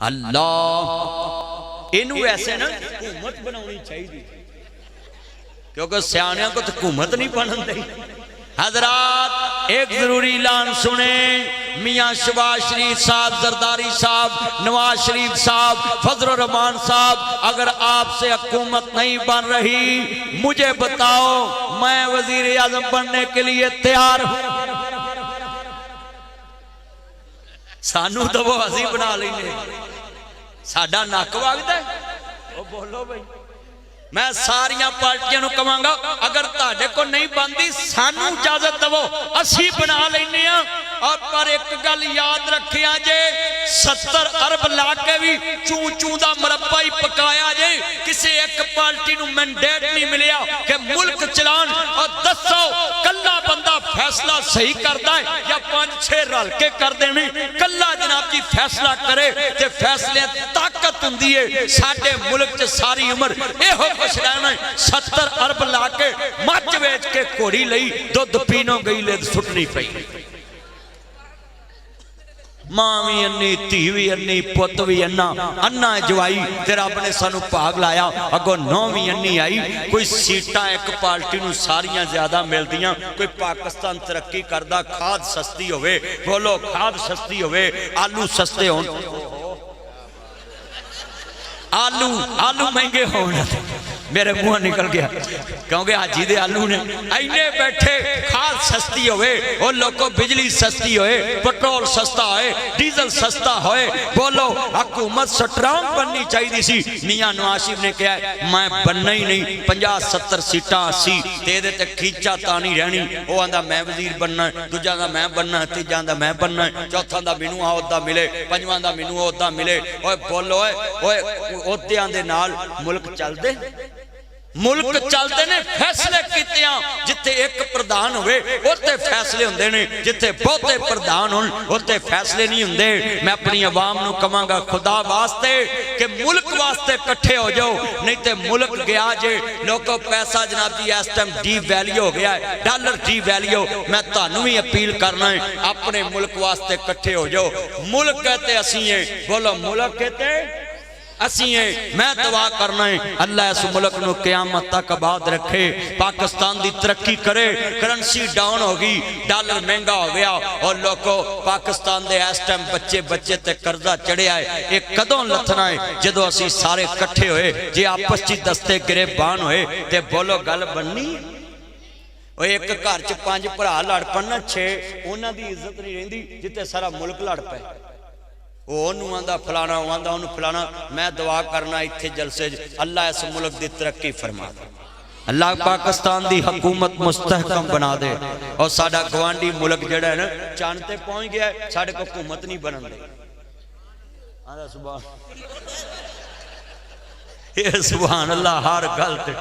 اللہ انہوں ایسے نا حکومت بناونی چاہیے کیونکہ سیانیاں کو تو حکومت نہیں بنن دے حضرات ایک ضروری اعلان سنیں میاں شباز شریف صاحب زرداری صاحب نواز شریف صاحب فضل الرحمان صاحب اگر آپ سے حکومت نہیں بن رہی مجھے بتاؤ میں وزیر اعظم بننے کے لیے تیار ہوں سانو تو وہ عزیز بنا لینے ساڑھا ناک واگتا ہے وہ بولو بھائی میں ساریاں پارٹیاں نو کہاں گا اگر تاڑے کو نہیں باندھی سانو اجازت دو اسی بنا لینے ہیں اور پر ایک گل یاد رکھے آجے 70 ارب لاکے بھی چون چون دا مربع ہی پکایا جے کسی ایک پارٹی نو مینڈیٹ نہیں ملیا کہ ملک چلان اور 10 کلہ بندہ فیصلہ صحیح کرتا ہے یا 5-6 رل کے کر دینے کلہ جناب جی فیصلہ کرے تے فیصلے طاقت ہوں دیئے ساڑھے ملک تے ساری عمر اے ہو کچھ رہنا ہے 70 ارب لاکے مچ ویچ کے کوڑی لئی دودھ پینوں گئی لے سٹنی پئی مامی انی تیوی انی پوتوی انا جوائی تیرا اپنے سانو پاگ لایا اگو نومی انی آئی کوئی سیٹاں ایک پالٹی نو ساریاں زیادہ مل دیاں کوئی پاکستان ترقی کردہ کھاد سستی ہوئے بولو کھاد سستی ہوئے آلو سستے ہون آلو مہنگے ہونا تھے میرے منہ نکل گیا کیونکہ حاجی دے آلو نے اینے بیٹھے کھاد سستی ہوئے اور لوگوں بجلی سستی ہوئے پٹرول سستا ہوئے ڈیزل سستا ہوئے بولو حکومت سٹرانگ بننی چاہیے سی میاں نواز شریف نے کہا ہے میں بننا ہی نہیں 50-70 سیٹاں اسی تے دے تے کھیچا تانی رہنی وہ آندہ میں وزیر بننا ہے دوجہ آندہ میں بننا ہے تیجہ آندہ میں بننا ہے چوتھا آندہ منو عہدہ ملے پنجواں آندہ منو عہدہ ملے اوہ بولو عہدے آندے نال ملک چل دے ملک چلتے نے فیصلے کیتے ہیں جتے ایک پردان ہوئے ہوتے فیصلے ہوندے نے جتے بہتے پردان ہوتے فیصلے نہیں ہوندے میں اپنی عوام نو کہاں گا خدا واسطے کہ ملک واسطے کٹھے ہو جاؤ نہیں تے ملک گیا جے لوگوں پیسہ جناب جی اس ٹائم ڈی ویلیو ہو گیا ہے ڈالر ڈی ویلیو میں تانوں ہی اپیل کرنا ہے اپنے ملک واسطے کٹھے ہو جاؤ ملک کہتے اسی ہیں بولو ملک کہتے اسی ہیں میں دعا کرنا ہے اللہ اس ملک نو قیامت تک آباد رکھے پاکستان دی ترقی کرے کرنسی ڈاؤن ہوگی ڈالر مہنگا ہو گیا اور لوگوں پاکستان دے اس ٹائم بچے تے قرضہ چڑھے آئے ایک قدوں لتھنا ہے جدو اسی سارے کٹھے ہوئے جی آپس چی دستے گرے بان ہوئے تے بولو گل بننی وہ ایک گھر چ 5 بھرا لڑ پڑنا 6 انہاں دی عزت نہیں رہندی جتے سارا ملک لڑ پے وہ انہوں آندہ فلانا وہ آندہ انہوں فلانا میں دعا کرنا اتھے جلسے اللہ اس ملک دی ترقی فرما دے اللہ پاکستان دی حکومت مستحکم بنا دے اور ساڑھا گوانڈی ملک جڑا ہے نا چانتے پہنچ گیا ہے ساڑھے کو حکومت نہیں بنن دے آدھا سبحان یہ سبحان اللہ ہر گل تے